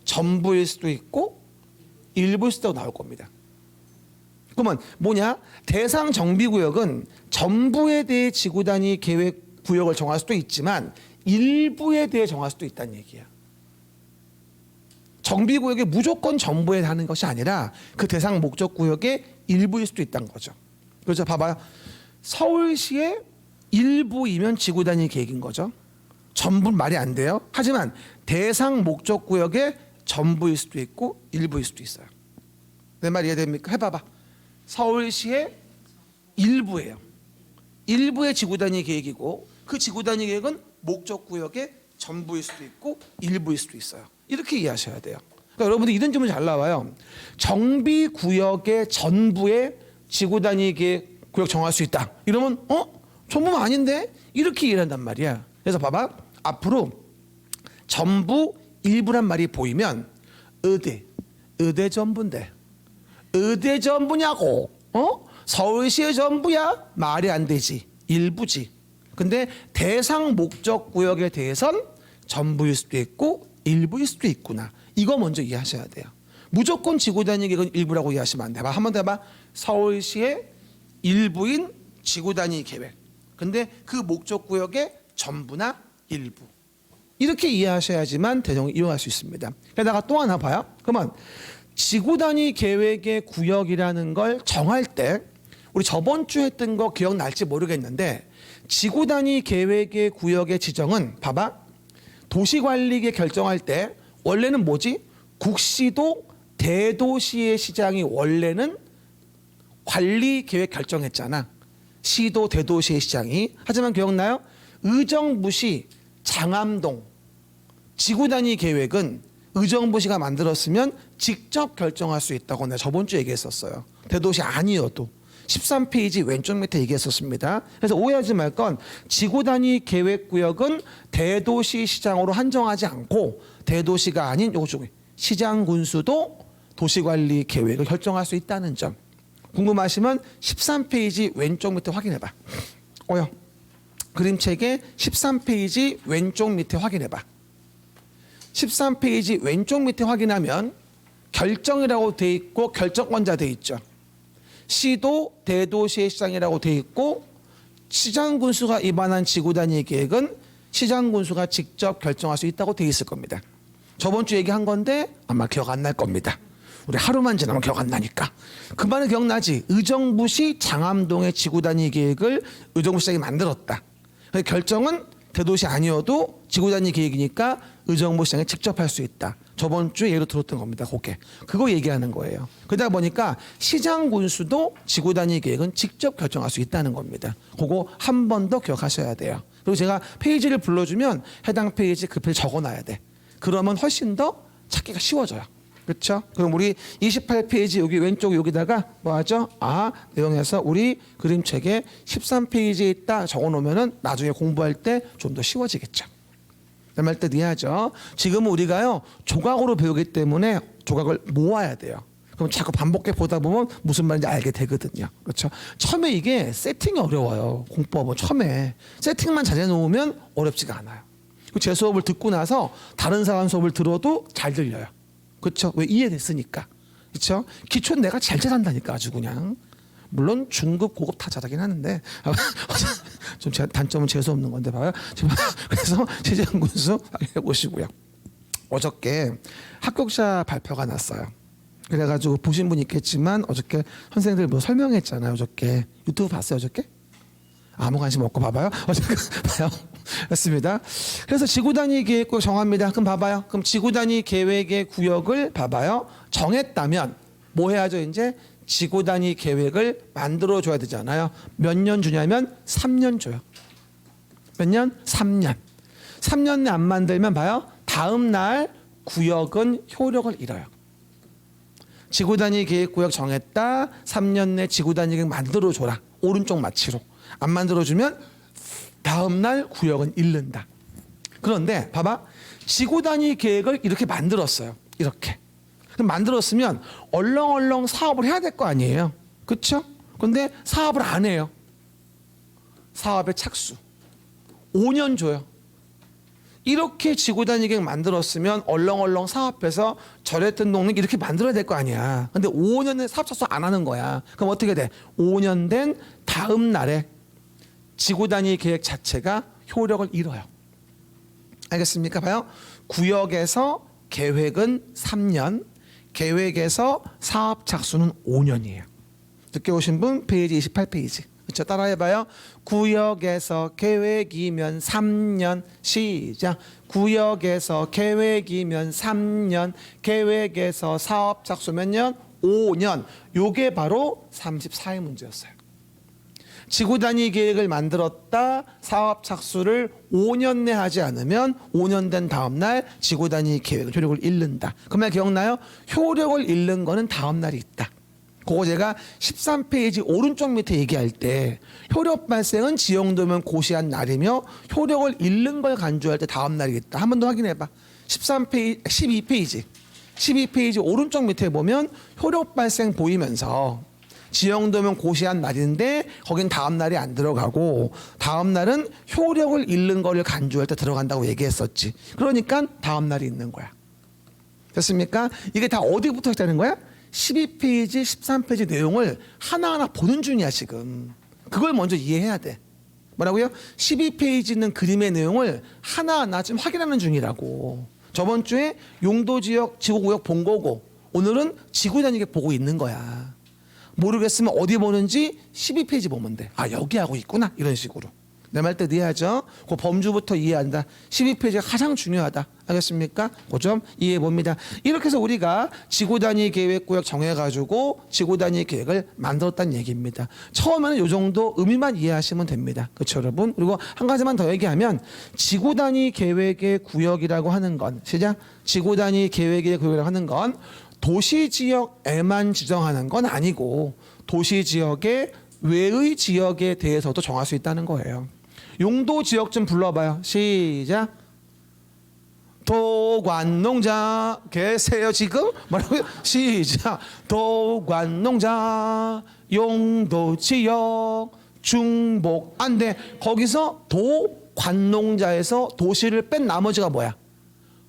전부일 수도 있고 일부일 수도 나올 겁니다. 그러면 뭐냐? 대상 정비구역은 전부에 대해 지구 단위 계획 구역을 정할 수도 있지만 일부에 대해 정할 수도 있다는 얘기야. 정비구역이 무조건 전부에 하는 것이 아니라 그 대상 목적구역의 일부일 수도 있다는 거죠. 그래서 봐봐요. 서울시의 일부이면 지구 단위 계획인 거죠. 전부는 말이 안 돼요. 하지만 대상 목적구역의 전부일 수도 있고 일부일 수도 있어요. 내 말 이해됩니까? 해봐봐. 서울시의 일부예요. 일부의 지구 단위 계획이고 그 지구 단위 계획은 목적구역의 전부일 수도 있고 일부일 수도 있어요. 이렇게 이해하셔야 돼요. 그러니까 여러분들 이런 질문 잘 나와요. 정비구역의 전부에 지구 단위 계획 구역 정할 수 있다. 이러면 전부는 아닌데? 이렇게 이해를 한단 말이야. 그래서 봐봐. 앞으로 전부 일부란 말이 보이면 의대 전부인데 의대 전부냐고? 서울시의 전부야? 말이 안 되지. 일부지. 근데 대상 목적 구역에 대해선 전부일 수도 있고 일부일 수도 있구나. 이거 먼저 이해하셔야 돼요. 무조건 지구 단위 계획은 일부라고 이해하시면 안 돼. 한번 더 해봐. 서울시의 일부인 지구 단위 계획. 근데 그 목적 구역의 전부나 일부. 이렇게 이해하셔야지만 대정을 이용할 수 있습니다. 게다가 또 하나 봐요. 그러면 지구 단위 계획의 구역이라는 걸 정할 때 우리 저번 주에 했던 거 기억날지 모르겠는데 지구 단위 계획의 구역의 지정은 봐봐. 도시관리계 결정할 때 원래는 뭐지? 국시도 대도시의 시장이 원래는 관리계획 결정했잖아. 시도 대도시의 시장이. 하지만 기억나요? 의정부시 장암동 지구단위 계획은 의정부시가 만들었으면 직접 결정할 수 있다고 내가 저번 주에 얘기했었어요. 대도시 아니어도. 13페이지 왼쪽 밑에 얘기했었습니다. 그래서 오해하지 말 건 지구단위 계획구역은 대도시 시장으로 한정하지 않고 대도시가 아닌 요거 중에 시장군수도 도시관리 계획을 결정할 수 있다는 점. 궁금하시면 13페이지 왼쪽 밑에 확인해봐. 그림책의 13페이지 왼쪽 밑에 확인해봐. 13페이지 왼쪽 밑에 확인하면 결정이라고 돼 있고 결정권자 돼 있죠. 시도 대도시의 시장이라고 돼 있고 시장군수가 입안한 지구단위 계획은 시장군수가 직접 결정할 수 있다고 돼 있을 겁니다. 저번 주 얘기한 건데 아마 기억 안 날 겁니다. 우리 하루만 지나면 기억 안 나니까. 그 말은 기억나지? 의정부시 장암동의 지구단위 계획을 의정부시장이 만들었다. 결정은 대도시 아니어도 지구단위 계획이니까 의정부시장이 직접 할 수 있다. 저번 주에 예로 들었던 겁니다. 그거 얘기하는 거예요. 그러다 보니까 시장군수도 지구단위 계획은 직접 결정할 수 있다는 겁니다. 그거 한 번 더 기억하셔야 돼요. 그리고 제가 페이지를 불러주면 해당 페이지 그 페이지 적어놔야 돼. 그러면 훨씬 더 찾기가 쉬워져요. 그렇죠? 그럼 우리 28페이지 여기 왼쪽 여기다가 뭐 하죠? 내용에서 우리 그림책에 13페이지에 있다 적어놓으면은 나중에 공부할 때 좀 더 쉬워지겠죠. 할 때 이해하죠? 지금은 우리가요 조각으로 배우기 때문에 조각을 모아야 돼요. 그럼 자꾸 반복해 보다 보면 무슨 말인지 알게 되거든요. 그렇죠? 처음에 이게 세팅이 어려워요. 공법은 처음에 세팅만 잘해 놓으면 어렵지가 않아요. 제 수업을 듣고 나서 다른 사람 수업을 들어도 잘 들려요. 그렇죠? 왜? 이해됐으니까. 그렇죠? 기초는 내가 잘 잘한다니까 아주 그냥. 물론 중급 고급 다 잘하긴 하는데 좀 단점은 재수 없는 건데 봐요. 그래서 시장군수 확인해 보시고요. 어저께 합격자 발표가 났어요. 그래가지고 보신 분 있겠지만 어저께 선생님들 뭐 설명했잖아요. 어저께 유튜브 봤어요 어저께? 아무 관심 없고 봐봐요. 어저께 봐요. 맞습니다. 그래서 지구단위 계획구역 정합니다. 그럼 봐봐요. 그럼 지구단위 계획의 구역을 봐봐요. 정했다면 뭐 해야죠? 이제 지구단위 계획을 만들어 줘야 되잖아요. 몇 년 주냐면 3년 줘요. 몇 년? 3년. 3년 내 안 만들면 봐요. 다음 날 구역은 효력을 잃어요. 지구단위 계획구역 정했다. 3년 내 지구단위 계획 만들어 줘라. 오른쪽 마취로. 안 만들어 주면 다음 날 구역은 잃는다. 그런데 봐봐. 지구단위 계획을 이렇게 만들었어요. 이렇게. 그럼 만들었으면 얼렁얼렁 사업을 해야 될 거 아니에요. 그렇죠? 그런데 사업을 안 해요. 사업의 착수. 5년 줘요. 이렇게 지구단위 계획 만들었으면 얼렁얼렁 사업해서 저랬던 동네 이렇게 만들어야 될 거 아니야. 근데 5년에 사업 착수 안 하는 거야. 그럼 어떻게 돼? 5년 된 다음 날에 지구단위 계획 자체가 효력을 잃어요. 알겠습니까? 봐요. 구역에서 계획은 3년, 계획에서 사업 착수는 5년이에요. 늦게 오신 분 페이지 28페이지. 그렇죠? 따라해봐요. 구역에서 계획이면 3년. 시작. 구역에서 계획이면 3년. 계획에서 사업 착수 몇 년? 5년. 요게 바로 34의 문제였어요. 지구단위 계획을 만들었다. 사업 착수를 5년 내 하지 않으면 5년 된 다음 날 지구단위 계획 효력을 잃는다. 그 말 기억나요? 효력을 잃는 거는 다음 날이 있다. 그거 제가 13페이지 오른쪽 밑에 얘기할 때 효력 발생은 지연되면 고시한 날이며 효력을 잃는 걸 간주할 때 다음 날이 있다. 한 번 더 확인해 봐. 12페이지 오른쪽 밑에 보면 효력 발생 보이면서 지연되면 고시한 날인데 거긴 다음 날이 안 들어가고 다음 날은 효력을 잃는 거를 간주할 때 들어간다고 얘기했었지. 그러니까 다음 날이 있는 거야. 됐습니까? 이게 다 어디부터 시작되는 거야? 12페이지, 13페이지 내용을 하나하나 보는 중이야 지금. 그걸 먼저 이해해야 돼. 뭐라고요? 12페이지 있는 그림의 내용을 하나하나 지금 확인하는 중이라고. 저번 주에 용도지역, 지구구역 본 거고 오늘은 지구단위계 보고 있는 거야. 모르겠으면 어디 보는지 12페이지 보면 돼. 여기 하고 있구나. 이런 식으로. 내 말 뜻 이해하죠? 그 범주부터 이해한다. 12페이지가 가장 중요하다. 알겠습니까? 그 점 이해해 봅니다. 이렇게 해서 우리가 지구단위 계획구역 정해가지고 지구단위 계획을 만들었다는 얘기입니다. 처음에는 이 정도 의미만 이해하시면 됩니다. 그렇죠, 여러분? 그리고 한 가지만 더 얘기하면 지구단위 계획의 구역이라고 하는 건 시작. 지구단위 계획의 구역이라고 하는 건 도시지역에만 지정하는 건 아니고 도시지역의 외의 지역에 대해서도 정할 수 있다는 거예요. 용도 지역 좀 불러봐요. 시작. 도관농자 계세요 지금? 뭐라고요? 시작. 도관농자 용도지역 중복. 안 돼. 거기서 도관농자에서 도시를 뺀 나머지가 뭐야?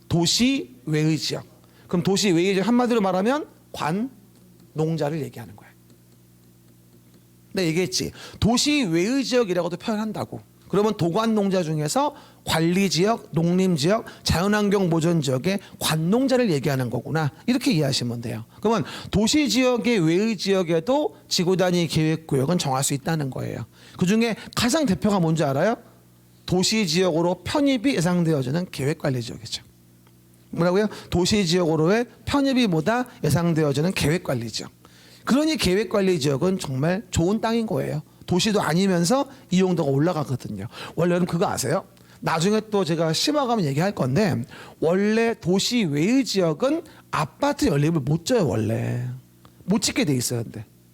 도시 외의 지역. 그럼 도시 외의 지역 한마디로 말하면 관농자를 얘기하는 거야. 내가 얘기했지. 도시 외의 지역이라고도 표현한다고. 그러면 도관농자 중에서 관리지역, 농림지역, 자연환경 보전지역의 관농자를 얘기하는 거구나. 이렇게 이해하시면 돼요. 그러면 도시지역의 외의 지역에도 지구단위 계획구역은 정할 수 있다는 거예요. 그중에 가장 대표가 뭔지 알아요? 도시지역으로 편입이 예상되어지는 계획관리지역이죠. 뭐라고요? 도시지역으로의 편입이 뭐다? 예상되어지는 계획관리지역. 그러니 계획관리지역은 정말 좋은 땅인 거예요. 도시도 아니면서 이용도가 올라가거든요. 원래 여러분 그거 아세요? 나중에 또 제가 심화가면 얘기할 건데 원래 도시 외의 지역은 아파트 연립을 못 져요. 원래 못 짓게 돼 있어요.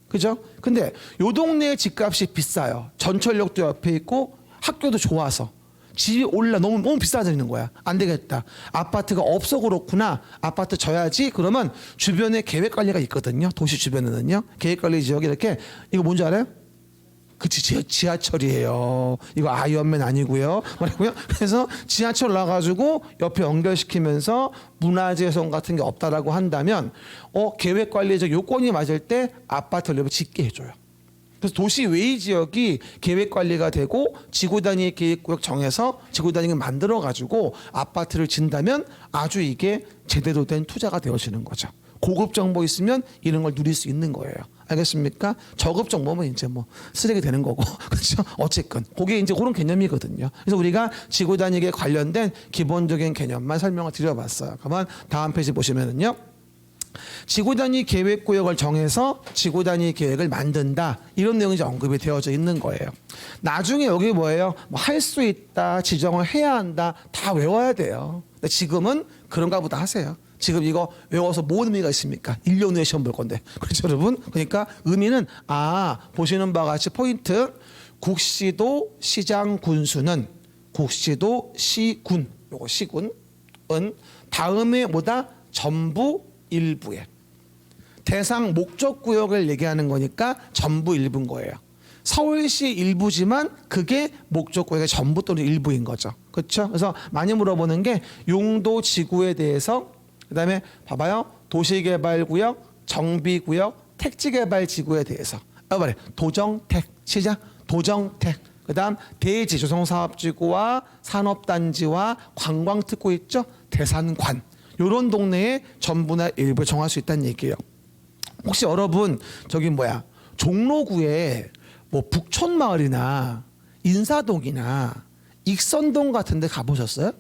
그죠? 근데 요 동네의 집값이 비싸요. 전철역도 옆에 있고 학교도 좋아서 집이 올라 너무 비싸지는 거야. 안 되겠다. 아파트가 없어 그렇구나. 아파트 져야지. 그러면 주변에 계획관리가 있거든요. 도시 주변에는요. 계획관리 지역이 이렇게 이거 뭔지 알아요? 그치, 지하철이에요. 이거 아이언맨 아니고요. 뭐라고요? 그래서 지하철 나가지고 옆에 연결시키면서 문화재성 같은 게 없다라고 한다면 계획관리적 요건이 맞을 때 아파트 연립을 짓게 해줘요. 그래서 도시 외의 지역이 계획관리가 되고 지구단위 계획구역 정해서 지구단위를 만들어가지고 아파트를 짓는다면 아주 이게 제대로 된 투자가 되어지는 거죠. 고급 정보 있으면 이런 걸 누릴 수 있는 거예요. 알겠습니까? 저급 정보면 이제 뭐 쓰레기 되는 거고, 그렇죠? 어쨌건 그게 이제 그런 개념이거든요. 그래서 우리가 지구 단위에 관련된 기본적인 개념만 설명을 드려봤어요. 그러면 다음 페이지 보시면은요. 지구 단위 계획 구역을 정해서 지구 단위 계획을 만든다. 이런 내용이 이제 언급이 되어져 있는 거예요. 나중에 여기 뭐예요? 뭐 할 수 있다, 지정을 해야 한다, 다 외워야 돼요. 근데 지금은 그런가 보다 하세요. 지금 이거 외워서 뭔 의미가 있습니까? 1년 후에 시험 볼 건데. 그렇죠, 여러분? 그러니까 의미는 보시는 바와 같이 포인트. 국시도 시장 군수는 국시도 시군, 요거 시군은 다음에 뭐다? 전부 일부에. 대상 목적 구역을 얘기하는 거니까 전부 일부인 거예요. 서울시 일부지만 그게 목적 구역의 전부 또는 일부인 거죠. 그렇죠? 그래서 많이 물어보는 게 용도 지구에 대해서 그다음에 봐봐요. 도시개발구역, 정비구역, 택지개발지구에 대해서 말해 도정택 시작 도정택 그다음 대지 조성사업지구와 산업단지와 관광특구 있죠. 대산관 이런 동네에 전부나 일부 정할 수 있다는 얘기예요. 혹시 여러분 저기 종로구에 뭐 북촌마을이나 인사동이나 익선동 같은데 가보셨어요?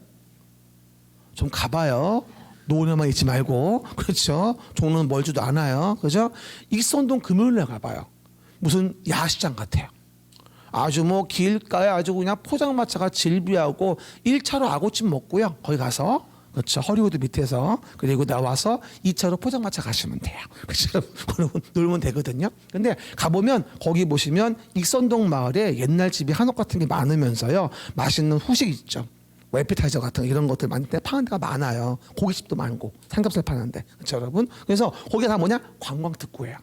좀 가봐요. 노원에만 있지 말고. 그렇죠? 종로는 멀지도 않아요. 그죠? 익선동 금요일에 가봐요. 무슨 야시장 같아요. 아주 뭐 길가에 아주 그냥 포장마차가 질비하고 1차로 아구찜 먹고요. 거기 가서 그렇죠. 허리우드 밑에서 그리고 나와서 2차로 포장마차 가시면 돼요. 그렇죠? 그러면 놀면 되거든요. 근데 가보면 거기 보시면 익선동 마을에 옛날 집이 한옥 같은 게 많으면서요. 맛있는 후식 있죠. 에피타이저 같은 이런 것들 파는 데가 많아요. 고깃집도 많고 삼겹살 파는데 그렇죠 여러분? 그래서 거기가 다 뭐냐? 관광특구예요.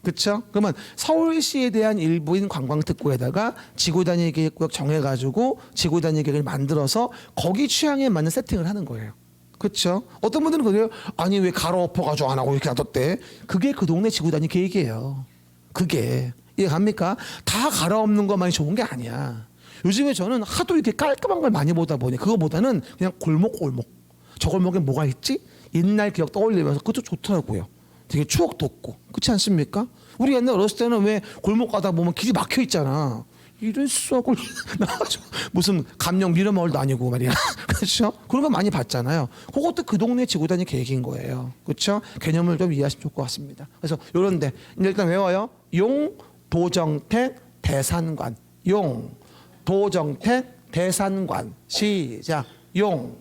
그렇죠? 그러면 서울시에 대한 일부인 관광특구에다가 지구단위 계획구역 정해가지고 지구단위 계획을 만들어서 거기 취향에 맞는 세팅을 하는 거예요. 그렇죠? 어떤 분들은 그래요. 아니 왜 갈아엎어가지고 안 하고 이렇게 놔뒀대? 그게 그 동네 지구단위 계획이에요. 그게 이해갑니까? 다 갈아엎는 것만이 좋은 게 아니야. 요즘에 저는 하도 이렇게 깔끔한 걸 많이 보다 보니 그거보다는 그냥 골목 저 골목에 뭐가 있지? 옛날 기억 떠올리면서 그것도 좋더라고요. 되게 추억 돋고 그렇지 않습니까? 우리 옛날 어렸을 때는 왜 골목 가다 보면 길이 막혀 있잖아. 이런 썩을 나가지고 무슨 감령 밀어먹을도 아니고 말이야. 그렇죠? 그런 거 많이 봤잖아요. 그것도 그 동네 지구단위 계획인 거예요. 그렇죠? 개념을 좀 이해하시면 좋을 것 같습니다. 그래서 요런데 일단 외워요. 용, 도정택, 대산관. 용, 도정택, 대산관. 시작. 용,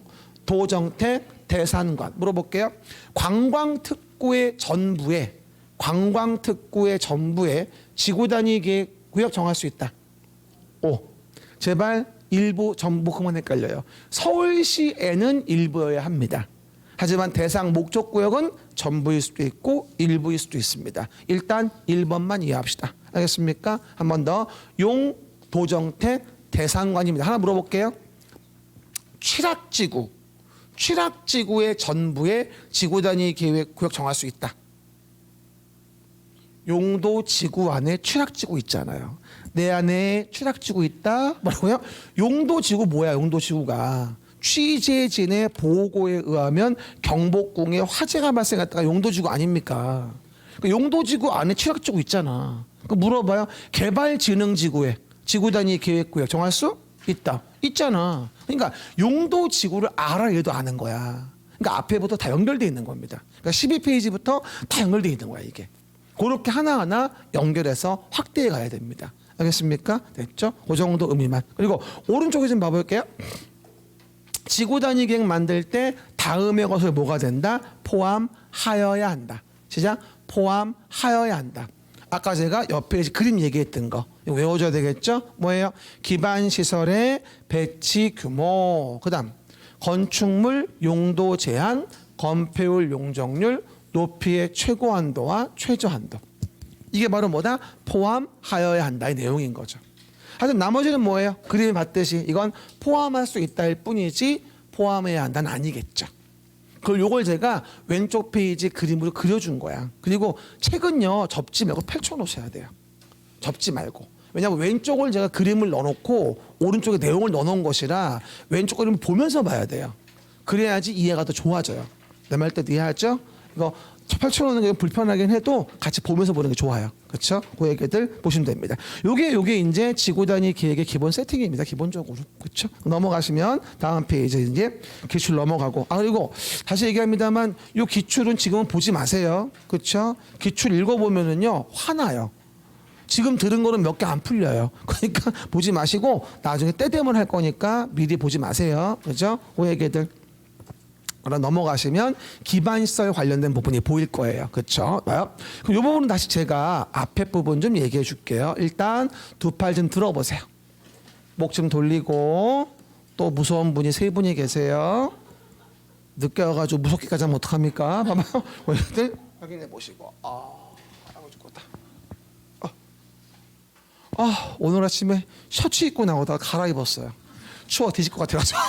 도정택, 대산관. 물어볼게요. 관광특구의 전부에 지구단위 계획 구역 정할 수 있다. 오, 제발 일부 전부 그만 헷갈려요. 서울시에는 일부여야 합니다. 하지만 대상 목적구역은 전부일 수도 있고 일부일 수도 있습니다. 일단 1번만 이해합시다. 알겠습니까? 한 번 더. 용, 도정택, 대상관입니다. 하나 물어볼게요. 취락지구의 전부에 지구단위 계획 구역 정할 수 있다. 용도 지구 안에 취락지구 있잖아요. 내 안에 취락지구 있다. 뭐라고요? 용도지구 뭐야? 용도지구가 취재진의 보고에 의하면 경복궁에 화재가 발생했다가 용도지구 아닙니까? 용도지구 안에 취락지구 있잖아. 물어봐요. 개발진흥지구에 지구단위 계획구역 정할 수 있다. 있잖아. 그러니까 용도지구를 알아 얘도 아는 거야. 그러니까 앞에부터 다 연결되어 있는 겁니다. 그러니까 12페이지부터 다 연결되어 있는 거야 이게. 그렇게 하나하나 연결해서 확대해 가야 됩니다. 알겠습니까? 됐죠? 그 정도 의미만. 그리고 오른쪽에 좀 봐볼게요. 지구 단위 계획 만들 때 다음의 것을 뭐가 된다? 포함하여야 한다. 시작. 포함하여야 한다. 아까 제가 옆에 그림 얘기했던 거 이거 외워줘야 되겠죠? 뭐예요? 기반 시설의 배치 규모. 그다음 건축물 용도 제한, 건폐율 용적률, 높이의 최고 한도와 최저 한도. 이게 바로 뭐다? 포함하여야 한다의 내용인 거죠. 하여튼 나머지는 뭐예요? 그림에 봤듯이 이건 포함할 수 있다일 뿐이지 포함해야 한다는 아니겠죠. 그걸 요걸 제가 왼쪽 페이지 그림으로 그려준 거야. 그리고 책은요 접지 말고 펼쳐 놓으셔야 돼요. 접지 말고. 왜냐하면 왼쪽을 제가 그림을 넣어놓고 오른쪽에 내용을 넣어놓은 것이라 왼쪽 그림을 보면서 봐야 돼요. 그래야지 이해가 더 좋아져요. 내 말 때 이해하죠? 이거 펼쳐놓는 게 불편하긴 해도 같이 보면서 보는 게 좋아요. 그렇죠? 그 얘기들 보시면 됩니다. 요게 이제 지구단위 계획의 기본 세팅입니다. 기본적으로. 그렇죠? 넘어가시면 다음 페이지 이제 기출 넘어가고. 그리고 다시 얘기합니다만 요 기출은 지금은 보지 마세요. 그렇죠? 기출 읽어보면은요 화나요. 지금 들은 거는 몇 개 안 풀려요. 그러니까 보지 마시고 나중에 때 되면 할 거니까 미리 보지 마세요. 그렇죠? 그 얘기들. 그럼 넘어가시면 기반시설 관련된 부분이 보일 거예요. 그렇죠? 그럼 이 부분은 다시 제가 앞에 부분 좀 얘기해 줄게요. 일단 두 팔 좀 들어보세요. 목 좀 돌리고. 또 무서운 분이 세 분이 계세요. 늦게 와가지고 무섭게까지 하면 어떡합니까? 봐봐요. 이들 확인해 보시고. 아이고 죽겠다. 오늘 아침에 셔츠 입고 나오다가 갈아입었어요. 추워 뒤질 것 같아가지고.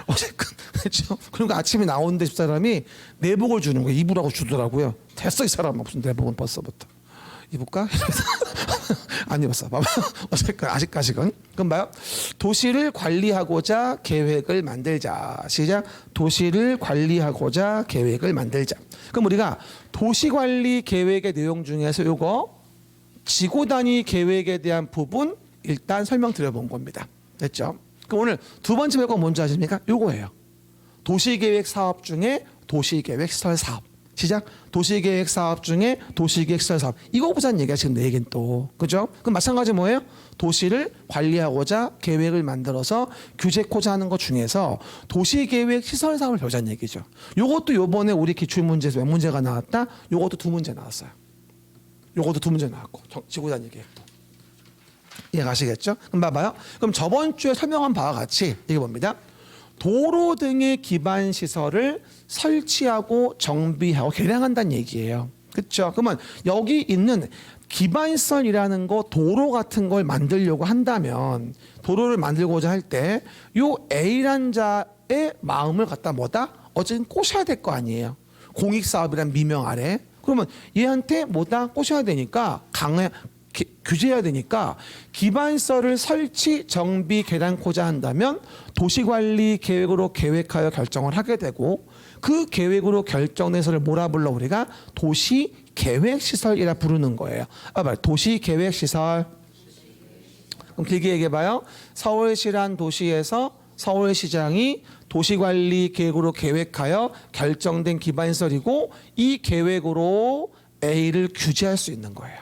어쨌든 그렇죠. 그러니까 아침에 나오는데 집사람이 내복을 주는 거예요. 입으라고 주더라고요. 됐어 이 사람 무슨 내복은 벌써부터. 입을까? 안 입었어. 봐봐. 어쨌든 아직까지는. 그럼 봐요. 도시를 관리하고자 계획을 만들자. 시작. 도시를 관리하고자 계획을 만들자. 그럼 우리가 도시관리 계획의 내용 중에서 요거 지구 단위 계획에 대한 부분 일단 설명드려본 겁니다. 됐죠? 그럼 오늘 두 번째 배우가 뭔지 아십니까? 요거예요. 도시계획 사업 중에 도시계획 시설 사업. 시작. 도시계획 사업 중에 도시계획 시설 사업. 이거 보자는 얘기야 지금 내 얘기는 또. 그죠? 그럼 마찬가지 뭐예요? 도시를 관리하고자 계획을 만들어서 규제코자 하는 것 중에서 도시계획 시설 사업을 배우자는 얘기죠. 요것도 요번에 우리 기출문제에서 몇 문제가 나왔다? 요것도 두 문제 나왔어요. 요것도 두 문제 나왔고 지구단위 계획도. 이해가시겠죠? 그럼 봐봐요. 그럼 저번 주에 설명한 바와 같이 이게 뭡니다. 도로 등의 기반 시설을 설치하고 정비하고 개량한다는 얘기예요. 그렇죠? 그러면 여기 있는 기반 시설이라는 거 도로 같은 걸 만들려고 한다면 도로를 만들고자 할 때 요 A란 자의 마음을 갖다 뭐다? 어쨌든 꼬셔야 될 거 아니에요. 공익사업이란 미명 아래. 그러면 얘한테 뭐다? 꼬셔야 되니까 규제해야 되니까 기반시설을 설치, 정비, 개량코자 한다면 도시관리 계획으로 계획하여 결정을 하게 되고 그 계획으로 결정해서를 뭐라 불러 우리가 도시계획시설이라 부르는 거예요. 도시계획시설. 그럼 길게 얘기해봐요. 서울시란 도시에서 서울시장이 도시관리계획으로 계획하여 결정된 기반시설이고 이 계획으로 A를 규제할 수 있는 거예요.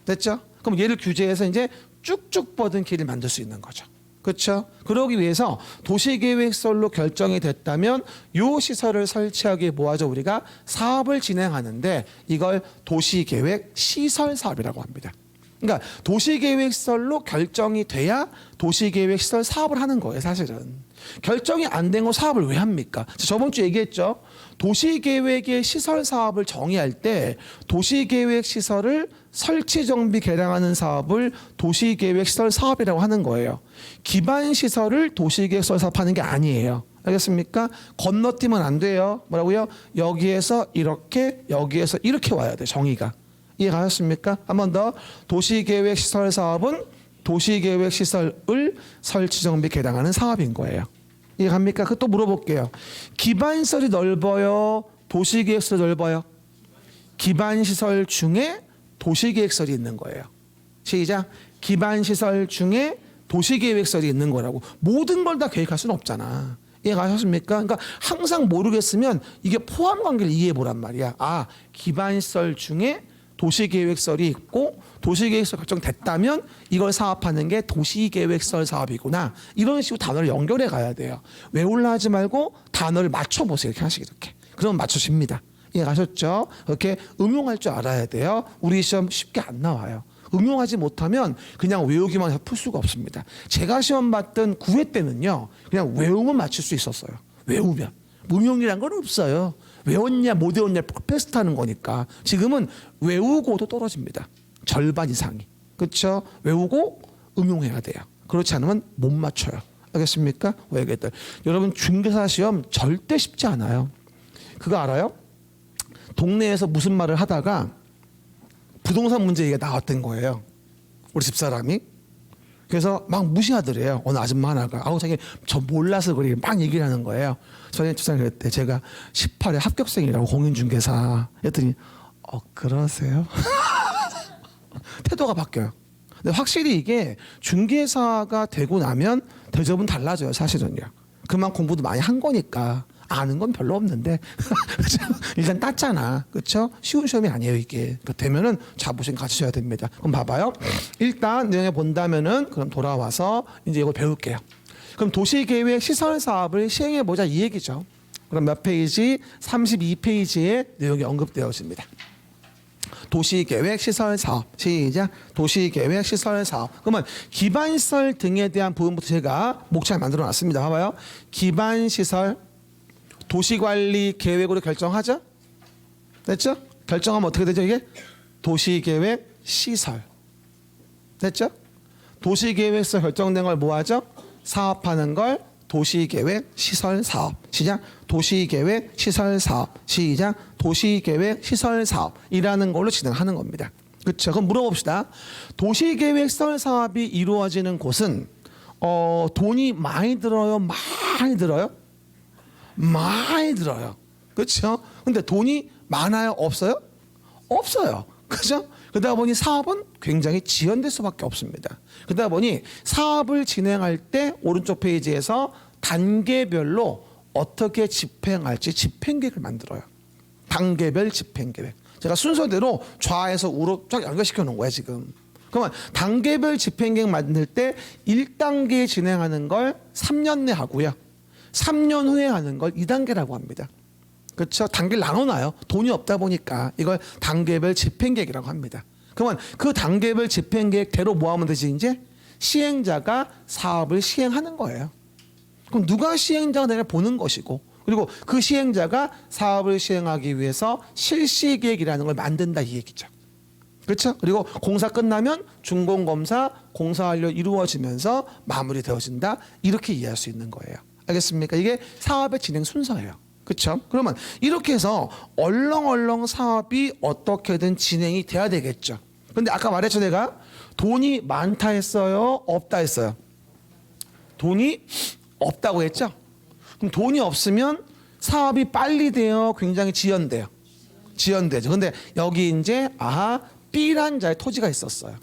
됐죠? 그럼 얘를 규제해서 이제 쭉쭉 뻗은 길을 만들 수 있는 거죠. 그렇죠? 그러기 위해서 도시계획설로 결정이 됐다면 이 시설을 설치하기 위해 뭐 하죠? 우리가 사업을 진행하는데 이걸 도시계획 시설 사업이라고 합니다. 그러니까 도시계획설로 결정이 돼야 도시계획시설 사업을 하는 거예요. 사실은 결정이 안 된 거 사업을 왜 합니까? 저번 주에 얘기했죠. 도시계획의 시설 사업을 정의할 때 도시계획 시설을 설치 정비 개량하는 사업을 도시계획 시설 사업이라고 하는 거예요. 기반 시설을 도시계획 시설 사업하는 게 아니에요. 알겠습니까? 건너뛰면 안 돼요. 뭐라고요? 여기에서 이렇게 여기에서 이렇게 와야 돼. 정의가. 이해가셨습니까? 한 번 더. 도시계획 시설 사업은 도시계획 시설을 설치 정비 개량하는 사업인 거예요. 이해갑니까? 그 또 물어볼게요. 기반 시설이 넓어요? 도시계획 시설이 넓어요? 기반 시설 중에 도시계획 시설이 있는 거예요. 시작. 기반 시설 중에 도시계획 시설이 있는 거라고. 모든 걸 다 계획할 수는 없잖아. 이해가셨습니까? 그러니까 항상 모르겠으면 이게 포함 관계를 이해해 보란 말이야. 아, 기반 시설 중에 도시계획설이 있고 도시계획설 결정됐다면 이걸 사업하는 게 도시계획설 사업이구나. 이런 식으로 단어를 연결해 가야 돼요. 외우려 하지 말고 단어를 맞춰보세요. 이렇게 하시기 이렇게. 그러면 맞춰집니다. 이해가셨죠? 이렇게 응용할 줄 알아야 돼요. 우리 시험 쉽게 안 나와요. 응용하지 못하면 그냥 외우기만 해서 풀 수가 없습니다. 제가 시험 봤던 9회 때는요. 그냥 외우면 맞출 수 있었어요. 외우면. 응용이란 건 없어요. 외웠냐 못 외웠냐 테스트하는 거니까. 지금은 외우고도 떨어집니다. 절반 이상이. 그렇죠? 외우고 응용해야 돼요. 그렇지 않으면 못 맞춰요. 알겠습니까? 외계들. 여러분 중개사 시험 절대 쉽지 않아요. 그거 알아요? 동네에서 무슨 말을 하다가 부동산 문제 얘기가 나왔던 거예요. 우리 집사람이. 그래서 막 무시하더래요. 어느 아줌마 하나가. 아우 자기 저 몰라서 그래 막 얘기를 하는 거예요. 저희 집사람이 그랬대. 제가 18회 합격생이라고 공인중개사. 했더니 그러세요? 태도가 바뀌어요. 근데 확실히 이게 중개사가 되고 나면 대접은 달라져요. 사실은요. 그만 공부도 많이 한 거니까. 아는 건 별로 없는데 일단 땄잖아. 그렇죠? 쉬운 시험이 아니에요 이게. 되면은 자부심 가지셔야 됩니다. 그럼 봐봐요. 일단 내용에 본다면은 그럼 돌아와서 이제 이걸 배울게요. 그럼 도시계획 시설 사업을 시행해 보자 이 얘기죠. 그럼 몇 페이지? 32페이지에 내용이 언급되어집니다. 도시계획 시설 사업. 시작. 도시계획 시설 사업. 그러면 기반시설 등에 대한 부분부터 제가 목차를 만들어 놨습니다. 봐봐요. 기반시설 도시관리 계획으로 결정하죠? 됐죠? 결정하면 어떻게 되죠 이게? 도시계획 시설. 됐죠? 도시계획서 결정된 걸 뭐 하죠? 사업하는 걸 도시계획 시설 사업. 시작. 도시계획 시설 사업. 시작. 도시계획 시설 사업이라는 걸로 진행하는 겁니다. 그렇죠? 그럼 물어봅시다. 도시계획 시설 사업이 이루어지는 곳은 돈이 많이 들어요? 많이 들어요? 많이 들어요. 그렇죠? 근데 돈이 많아요? 없어요? 없어요. 그죠? 그러다 보니 사업은 굉장히 지연될 수밖에 없습니다. 그러다 보니 사업을 진행할 때 오른쪽 페이지에서 단계별로 어떻게 집행할지 집행계획을 만들어요. 단계별 집행계획. 제가 순서대로 좌에서 우로 쫙 연결시켜 놓은 거야 지금. 그러면 단계별 집행계획 만들 때 1단계 진행하는 걸 3년 내 하고요. 3년 후에 하는 걸 2단계라고 합니다. 그렇죠? 단계를 나눠놔요. 돈이 없다 보니까 이걸 단계별 집행계획이라고 합니다. 그러면 그 단계별 집행계획대로 뭐 하면 되지 이제? 시행자가 사업을 시행하는 거예요. 그럼 누가 시행자가 내가 보는 것이고 그리고 그 시행자가 사업을 시행하기 위해서 실시계획이라는 걸 만든다 이 얘기죠. 그렇죠? 그리고 공사 끝나면 준공검사, 공사완료 이루어지면서 마무리되어진다. 이렇게 이해할 수 있는 거예요. 알겠습니까? 이게 사업의 진행 순서예요. 그렇죠? 그러면 이렇게 해서 얼렁얼렁 사업이 어떻게든 진행이 돼야 되겠죠. 근데 아까 말했죠 내가 돈이 많다 했어요? 없다 했어요? 돈이 없다고 했죠? 그럼 돈이 없으면 사업이 빨리 돼요? 굉장히 지연돼요? 지연되죠. 근데 여기 이제 B란 자의 토지가 있었어요.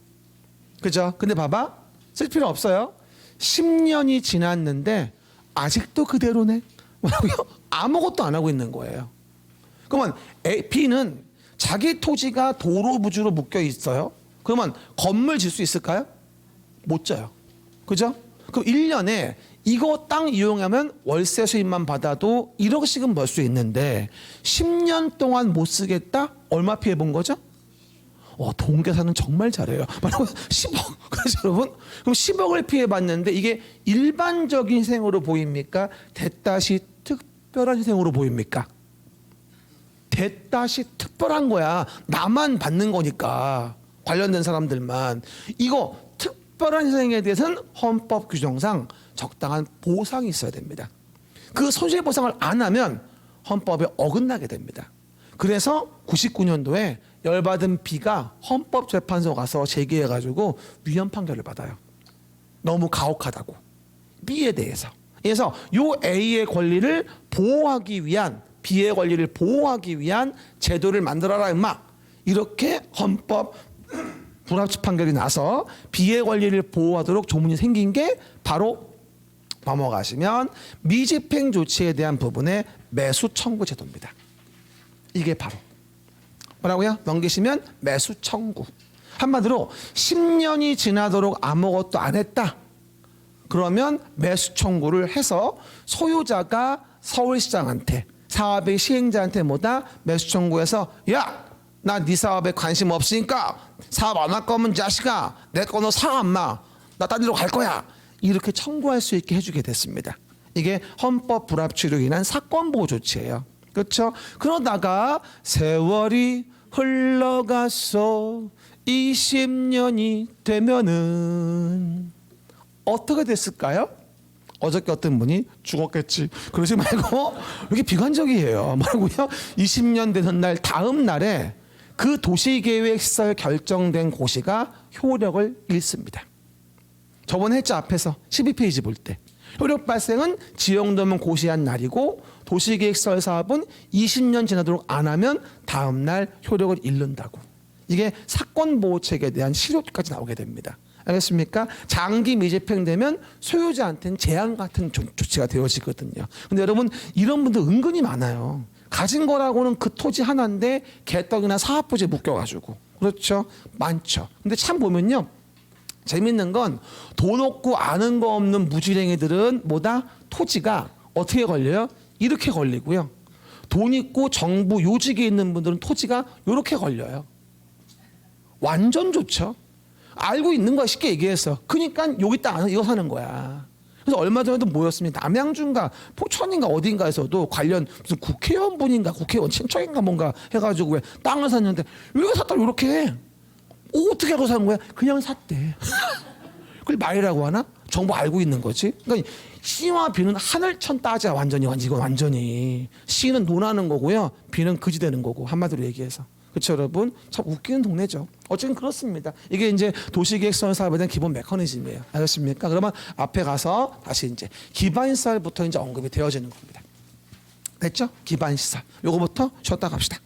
그죠? 근데 봐봐. 쓸 필요 없어요. 10년이 지났는데 아직도 그대로네. 뭐라고요? 아무것도 안 하고 있는 거예요. 그러면 B는 자기 토지가 도로 부지로 묶여 있어요. 그러면 건물 질 수 있을까요? 못 져요. 그죠? 그럼 1년에 이거 땅 이용하면 월세 수입만 받아도 1억씩은 벌 수 있는데 10년 동안 못 쓰겠다? 얼마 피해 본 거죠? 동계사는 정말 잘해요. 말하고 10억. 그래서 여러분, 그럼 10억을 피해 봤는데 이게 일반적인 희생으로 보입니까? 대다시 특별한 희생으로 보입니까? 대다시 특별한 거야. 나만 받는 거니까. 관련된 사람들만. 이거 특별한 희생에 대해서는 헌법 규정상 적당한 보상이 있어야 됩니다. 그 손실보상을 안 하면 헌법에 어긋나게 됩니다. 그래서 99년도에 열받은 B가 헌법재판소 가서 제기해가지고 위헌 판결을 받아요. 너무 가혹하다고. B에 대해서. 그래서 요 A의 권리를 보호하기 위한, B의 권리를 보호하기 위한 제도를 만들어라 임마. 이렇게 헌법 불합치 판결이 나서 B의 권리를 보호하도록 조문이 생긴 게 바로 넘어가시면 미집행 조치에 대한 부분의 매수 청구 제도입니다. 이게 바로 뭐라고요? 넘기시면 매수 청구. 한마디로 10년이 지나도록 아무것도 안 했다. 그러면 매수 청구를 해서 소유자가 서울시장한테, 사업의 시행자한테 뭐다? 매수 청구해서 야! 나 네 사업에 관심 없으니까 사업 안 할 거면 자식아 내 거 너 사 엄마 나 딴 데로 갈 거야. 이렇게 청구할 수 있게 해주게 됐습니다. 이게 헌법 불합치로 인한 사건 보호 조치예요. 그렇죠? 그러다가 세월이 흘러가서 20년이 되면은 어떻게 됐을까요? 어저께 어떤 분이 죽었겠지. 그러지 말고 이렇게 비관적이에요. 뭐라고요? 20년 되는 날 다음 날에 그 도시계획시설 결정된 고시가 효력을 잃습니다. 저번 해자 앞에서 12페이지 볼 때 효력 발생은 지역도면 고시한 날이고 도시계획시설 사업은 20년 지나도록 안 하면 다음 날 효력을 잃는다고. 이게 사건보호책에 대한 실효까지 나오게 됩니다. 알겠습니까? 장기 미집행되면 소유자한테는 재앙 같은 조치가 되어지거든요. 근데 여러분 이런 분들 은근히 많아요. 가진 거라고는 그 토지 하나인데 개떡이나 사업부지에 묶여가지고. 그렇죠? 많죠. 근데 참 보면요. 재밌는 건 돈 없고 아는 거 없는 무지랭이들은 뭐다? 토지가 어떻게 걸려요? 이렇게 걸리고요. 돈 있고 정부 요직에 있는 분들은 토지가 이렇게 걸려요. 완전 좋죠. 알고 있는 거야 쉽게 얘기해서. 그러니까 여기 땅 이거 사는 거야. 그래서 얼마 전에도 모였습니다. 남양주인가 포천인가 어딘가에서도 관련 무슨 국회의원분인가 국회의원 친척인가 뭔가 해가지고 왜 땅을 샀는데 이렇게 샀다 이렇게 해. 어떻게 알고 산 거야? 그냥 샀대. 그걸 말이라고 하나? 정보 알고 있는 거지. 그러니까 C와 B는 하늘천 따자 완전히 이건 완전히 C는 논하는 거고요. B는 그지 되는 거고 한마디로 얘기해서. 그렇죠 여러분? 참 웃기는 동네죠. 어쨌든 그렇습니다. 이게 이제 도시계획설 사업에 대한 기본 메커니즘이에요. 알겠습니까? 그러면 앞에 가서 다시 이제 기반시설부터 이제 언급이 되어지는 겁니다. 됐죠? 기반시설. 요거부터 쉬었다 갑시다.